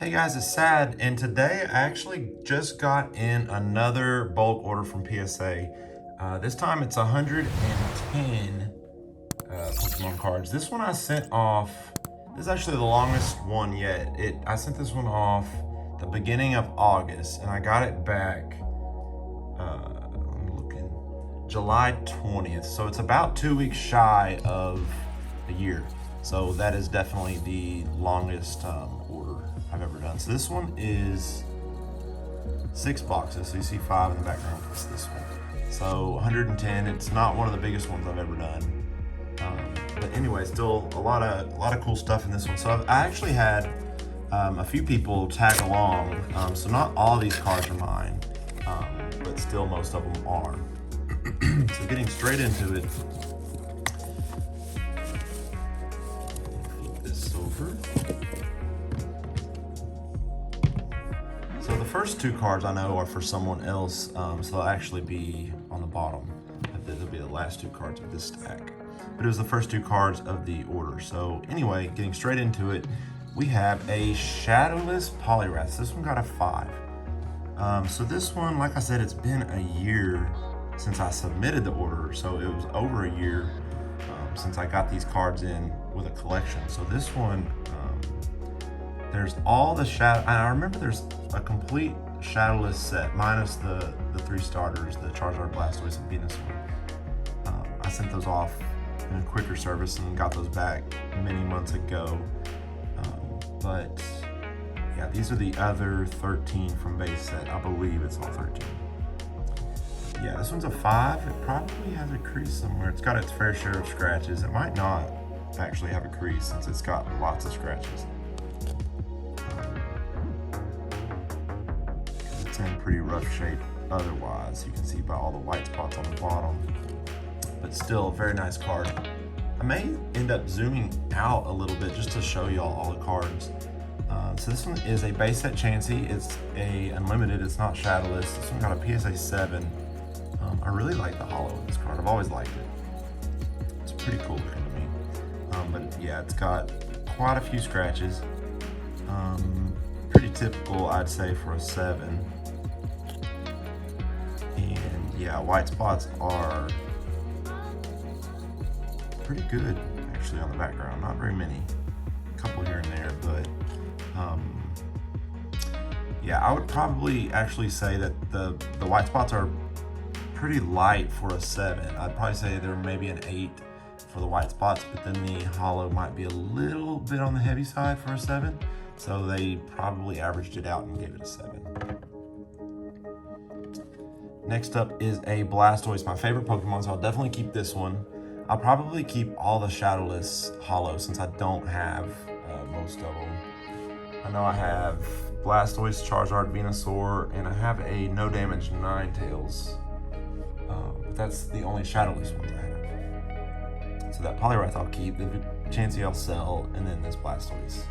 Hey guys, it's Sad, and today I actually just got in another bulk order from PSA. This time it's 110 Pokemon cards. This one I sent off, this is actually the longest one yet. I sent this one off the beginning of August, and I got it back, I'm looking, July 20th. So it's about 2 weeks shy of a year. So that is definitely the longest order I've ever done. So this one is 6 boxes. So you see 5 in the background. It's this one. So 110. It's not one of the biggest ones I've ever done. But anyway, still a lot of cool stuff in this one. So I actually had a few people tag along. So not all these cards are mine, but still most of them are. So getting straight into it. Flip this over. So the first 2 cards I know are for someone else, so they'll actually be on the bottom. They'll be the last 2 cards of this stack. But it was the first 2 cards of the order. So anyway, getting straight into it, we have a Shadowless Polywrath. This one got a 5. So this one, like I said, it's been a year since I submitted the order. So it was over a year since I got these cards in with a collection. So this one, there's all the shadow. I remember there's a complete Shadowless set minus the 3 starters, the Charizard, Blastoise, and Venusaur. I sent those off in a quicker service and got those back many months ago. But yeah, these are the other 13 from base set. I believe it's all 13. Yeah, this one's a 5. It probably has a crease somewhere. It's got its fair share of scratches. It might not actually have a crease since it's got lots of scratches. It's in pretty rough shape otherwise. You can see by all the white spots on the bottom. But still, a very nice card. I may end up zooming out a little bit just to show y'all all the cards. So this one is a base set Chansey. It's a Unlimited. It's not Shadowless. This one got a PSA 7. I really like the holo of this card. I've always liked it. It's pretty cool looking to me. But yeah, it's got quite a few scratches. Pretty typical, I'd say, for a 7. And yeah, white spots are pretty good actually on the background. Not very many, a couple here and there, but yeah, I would probably actually say that the white spots are pretty light for a 7. I'd probably say they're maybe an 8 for the white spots, but then the holo might be a little bit on the heavy side for a 7. So they probably averaged it out and gave it a 7. Next up is a Blastoise, my favorite Pokemon, so I'll definitely keep this one. I'll probably keep all the Shadowless holo since I don't have most of them. I know I have Blastoise, Charizard, Venusaur, and I have a no damage Ninetales. But that's the only Shadowless ones I have. So that Polywrath I'll keep, the Chansey I'll sell, and then this Blastoise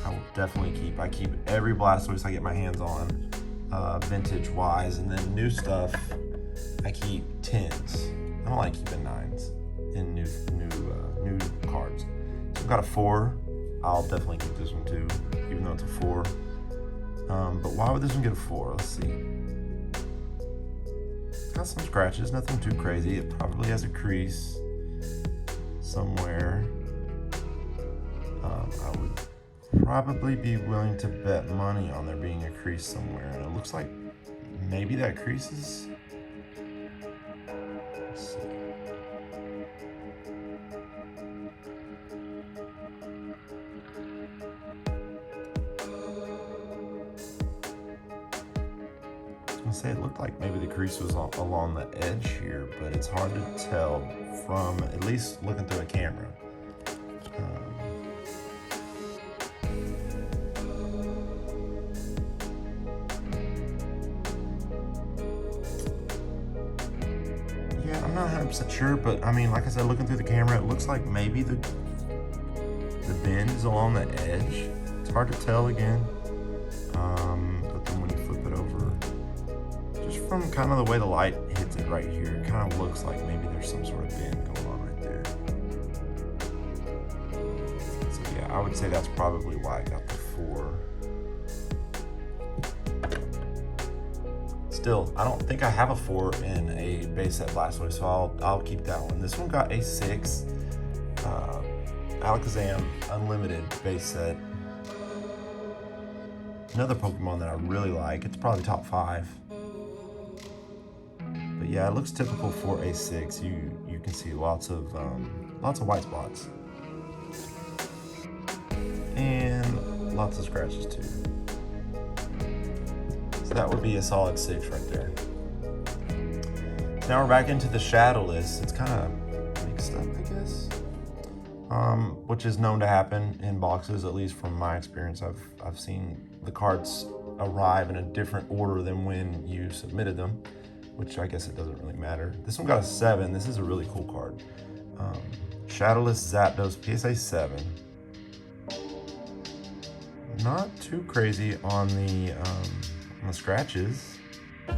I will definitely keep. I keep every Blastoise I get my hands on, vintage wise, and then new stuff I keep 10s. I don't like keeping 9s in new cards. So I've got a 4. I'll definitely keep this one too, even though it's a 4. But why would this one get a 4? Let's see. It's got some scratches, nothing too crazy. It probably has a crease somewhere. I would probably be willing to bet money on there being a crease somewhere. And it looks like maybe that crease is... Let's see. I was gonna say it looked like maybe the crease was along the edge here, but it's hard to tell from at least looking through a camera. Yeah, I'm not 100% sure, but I mean, like I said, looking through the camera, it looks like maybe the bend is along the edge. It's hard to tell again, but then when you flip it over, just from kind of the way the light hits it right here, it kind of looks like maybe there's some sort of bend going on right there. So yeah, I would say that's probably why I got the 4. Still, I don't think I have a 4 in a base set Blastoise, so I'll keep that one. This one got a 6. Alakazam Unlimited base set. Another Pokemon that I really like. It's probably top 5. But yeah, it looks typical for a 6. You can see lots of white spots. And lots of scratches too. So that would be a solid 6 right there. So now we're back into the Shadowless. It's kind of mixed up, I guess. Which is known to happen in boxes, at least from my experience. I've seen the cards arrive in a different order than when you submitted them, which I guess it doesn't really matter. This one got a 7. This is a really cool card. Shadowless Zapdos PSA 7. Not too crazy on the scratches. I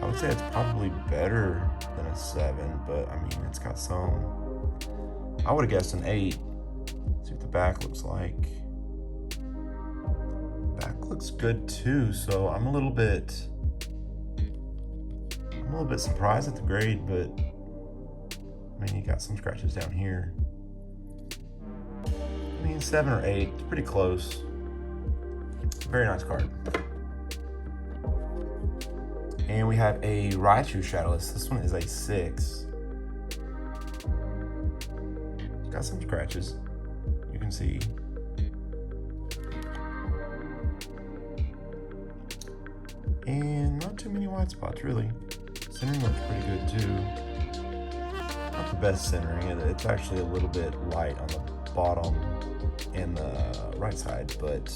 would say it's probably better than a 7, but I mean, it's got some. I would have guessed an 8. Let's see what the back looks like. Back looks good too, so I'm a little bit surprised at the grade, but I mean, you got some scratches down here. I mean, 7 or 8, it's pretty close. Very nice card. And we have a Raichu Shadowless. This one is a 6. It's got some scratches, you can see. And not too many white spots, really. Centering looks pretty good too. Not the best centering. It's actually a little bit light on the bottom and the right side, but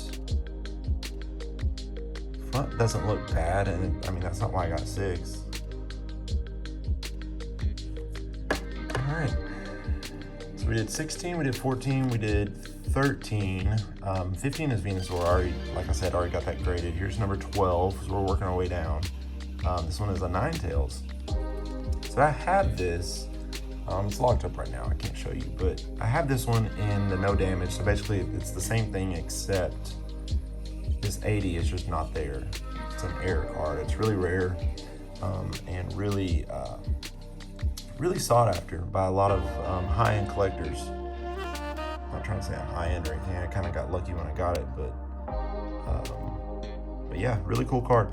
front doesn't look bad, and I mean, that's not why I got 6. All right, so we did 16, we did 14, we did 13. 15 is Venusaur. Already, like I said, already got that graded. Here's number 12, so we're working our way down. This one is a Ninetales. So I have this. It's locked up right now, I can't show you, but I have this one in the no damage. So basically it's the same thing, except this 80 is just not there. It's an error card. It's really rare, and really sought after by a lot of high-end collectors. I'm not trying to say I'm high-end or anything. I kind of got lucky when I got it, but yeah, really cool card.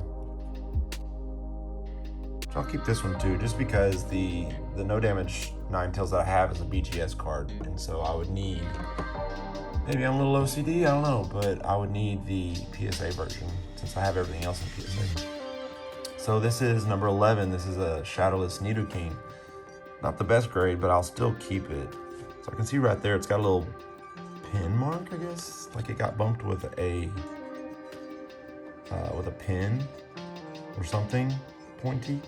So I'll keep this one too, just because the no damage Ninetales that I have is a BGS card, and so I would need, maybe I'm a little OCD, I don't know, but I would need the PSA version since I have everything else in PSA. So this is number 11. This is a Shadowless Nidoking. Not the best grade, but I'll still keep it. So I can see right there, it's got a little pin mark, I guess, like it got bumped with a pin or something pointy.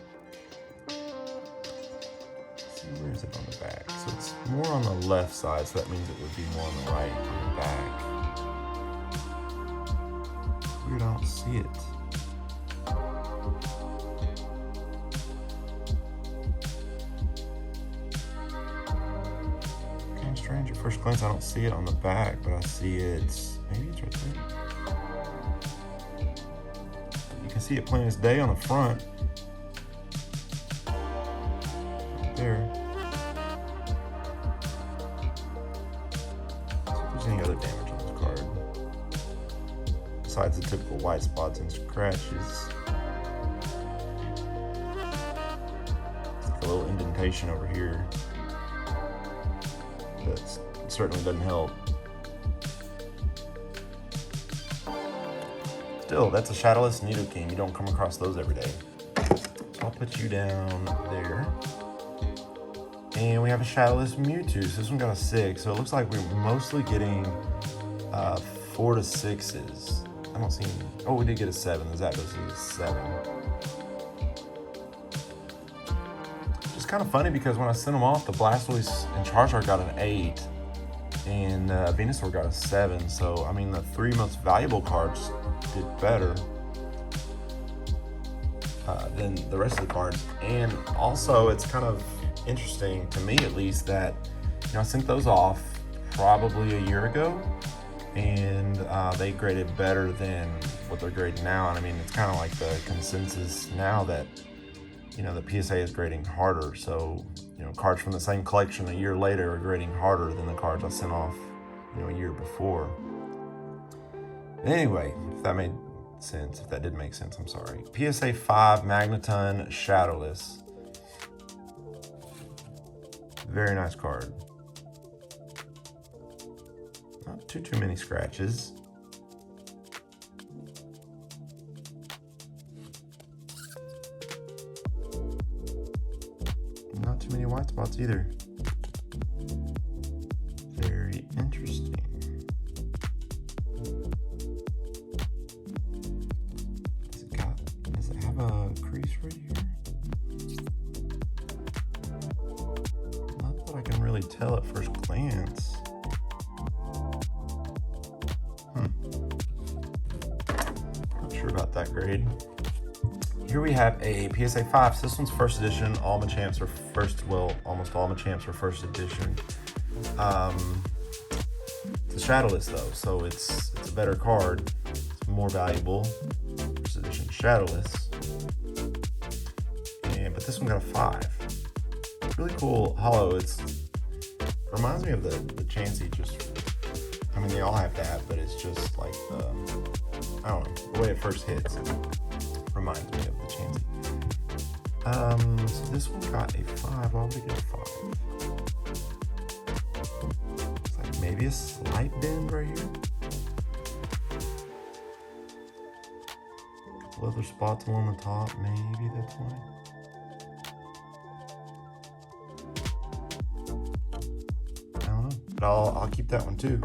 Where is it on the back? So it's more on the left side, so that means it would be more on the right on the back. Weird, I don't see it. Kind of strange at first glance, I don't see it on the back, but I see it, maybe it's right there. You can see it plain as day on the front. There. If there's any other damage on this card, besides the typical white spots and scratches, it's like a little indentation over here that certainly doesn't help. Still, that's a Shadowless Nidoking. You don't come across those every day. So I'll put you down there. And we have a Shadowless Mewtwo. So this one got a 6. So it looks like we're mostly getting 4 to 6s. I don't see any. Oh, we did get a 7. The Zapdos is a 7. It's kind of funny because when I sent them off, the Blastoise and Charizard got an 8. And Venusaur got a 7. So, I mean, the 3 most valuable cards did better than the rest of the cards. And also, it's kind of interesting to me, at least, that I sent those off probably a year ago, and they graded better than what they're grading now. And I mean, it's kind of like the consensus now that, you know, the PSA is grading harder. So, you know, cards from the same collection a year later are grading harder than the cards I sent off, you know, a year before. Anyway, if that made sense, if that did make sense, I'm sorry. PSA 5 Magneton Shadowless. Very nice card. Not too many scratches. Not too many white spots either. Very interesting. Does it have a crease right here? Not that I can really tell at first glance. Not sure about that grade. Here we have a PSA 5. This one's first edition. All Machamps are first, well, almost all Machamps are first edition. It's a Shadowless though, so it's a better card. It's more valuable. First edition Shadowless. But this one got a 5. Really cool holo. It reminds me of the Chansey. I mean, they all have that, but it's just like I don't know, the way it first hits. Reminds me of the Chansey. So this one got a 5. Why would it get a 5? It's like maybe a slight bend right here. A couple other spots along the top. Maybe that's why. I don't know, but I'll keep that one too.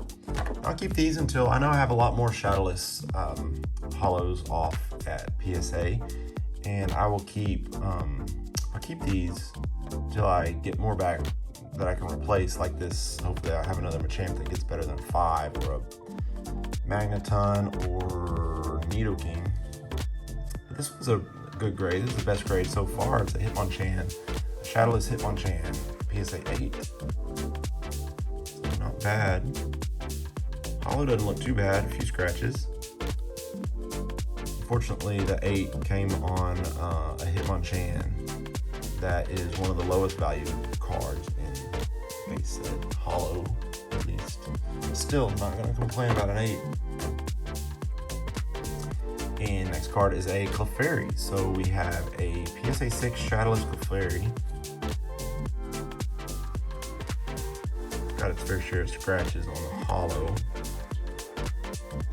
I'll keep these until I know I have a lot more Shadowless holos off at PSA, and I will keep I'll keep these till I get more back that I can replace like this. Hopefully I have another Machamp that gets better than 5, or a Magneton or Nidoking. But this was a good grade. This is the best grade so far. It's a Hitmonchan, a Shadowless Hitmonchan, PSA 8. So not bad. Holo doesn't look too bad, a few scratches. Unfortunately, the 8 came on a Hitmonchan that is one of the lowest value cards in base set, holo at least. Still, not going to complain about an 8. And next card is a Clefairy. So we have a PSA 6 Shadowless Clefairy. Got its fair share of scratches on the holo.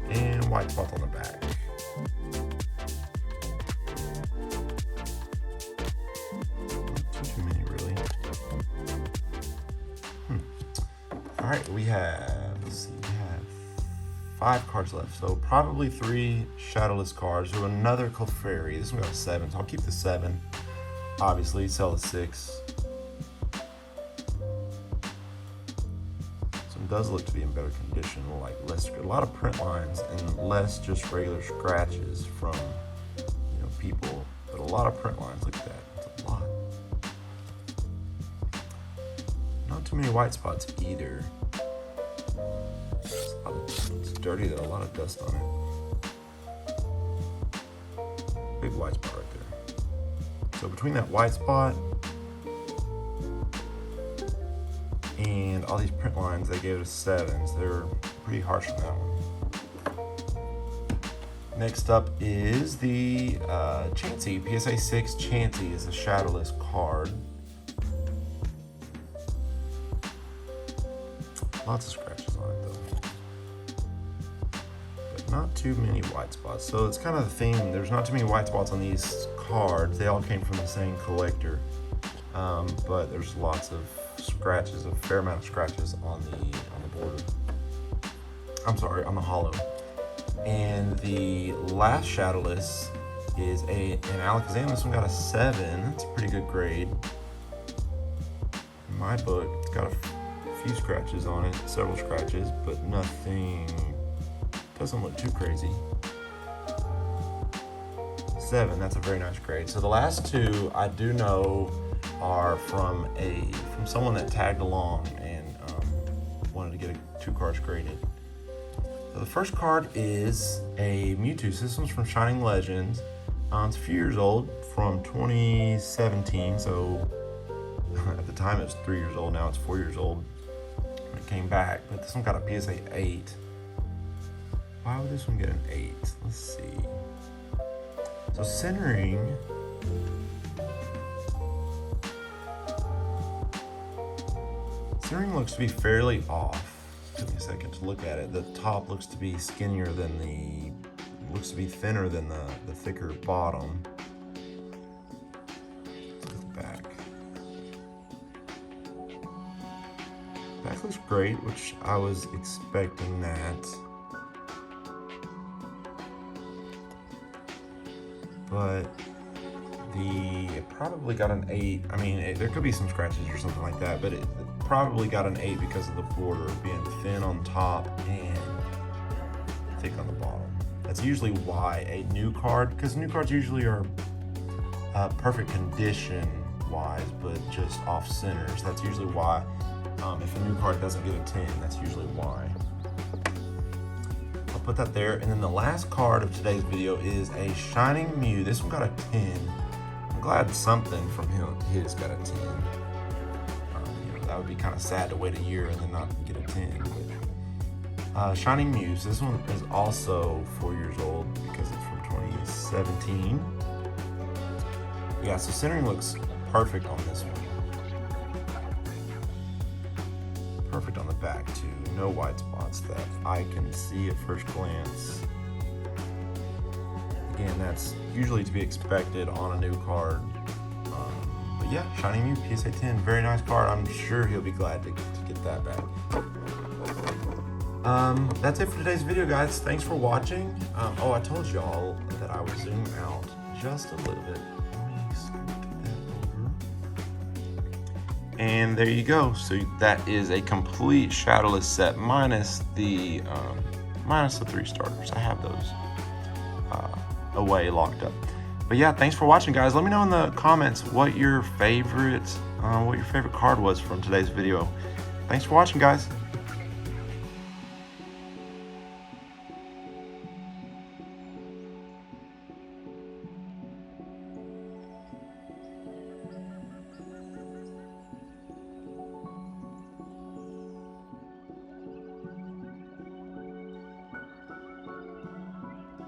And white spots on the back. Not too many, really. All right, we have 5 cards left. So probably 3 Shadowless cards. So another Clefairy. This one got a 7, so I'll keep the 7. Obviously, sell the 6. Does look to be in better condition, like a lot of print lines and less just regular scratches from, you know, people, but a lot of print lines like that. It's a lot. Not too many white spots either. It's dirty though, a lot of dust on it. Big white spot right there. So between that white spot and all these print lines, they gave it a 7. So they're pretty harsh on that one. Next up is the Chansey. PSA 6 Chansey is a Shadowless card. Lots of scratches on it though. But not too many white spots. So it's kind of the theme. There's not too many white spots on these cards. They all came from the same collector. But there's lots of scratches, a fair amount of scratches on the border. I'm sorry, on the holo. And the last Shadowless is an Alakazam. This one got a 7. That's a pretty good grade. In my book, it's got a few scratches on it, several scratches, but nothing, doesn't look too crazy. 7, that's a very nice grade. So the last 2 I do know are from someone that tagged along and wanted to get 2 cards graded. So the first card is a Mewtwo. So this one's from Shining Legends. It's a few years old, from 2017. So at the time it was 3 years old. Now it's 4 years old when it came back. But this one got a PSA 8. Why would this one get an 8? Let's see. So centering. Centering looks to be fairly off. Took me a second to look at it. The top looks to be skinnier than looks to be thinner than the thicker bottom. Let's look at the back. Back looks great, which I was expecting that. But it probably got an 8. I mean, there could be some scratches or something like that, but it probably got an 8 because of the border being thin on top and thick on the bottom. That's usually why a new card, because new cards usually are perfect condition wise, but just off centers. That's usually why. If a new card doesn't get a 10, that's usually why. I'll put that there. And then the last card of today's video is a Shining Mew. This one got a 10. I'm glad something from his got a 10. That would be kind of sad to wait a year and then not get a 10. But, Shining Mew. So this one is also 4 years old because it's from 2017. Yeah, so centering looks perfect on this one. Perfect on the back too. No white spots that I can see at first glance. Again, that's usually to be expected on a new card. But yeah, Shining Mew PSA 10, very nice card. I'm sure he'll be glad to get that back. That's it for today's video, guys. Thanks for watching. Oh, I told y'all that I would zoom out just a little bit. And there you go. So that is a complete Shadowless set minus the 3 starters. I have those away locked up. But yeah, thanks for watching, guys. Let me know in the comments what your favorite card was from today's video. Thanks for watching, guys.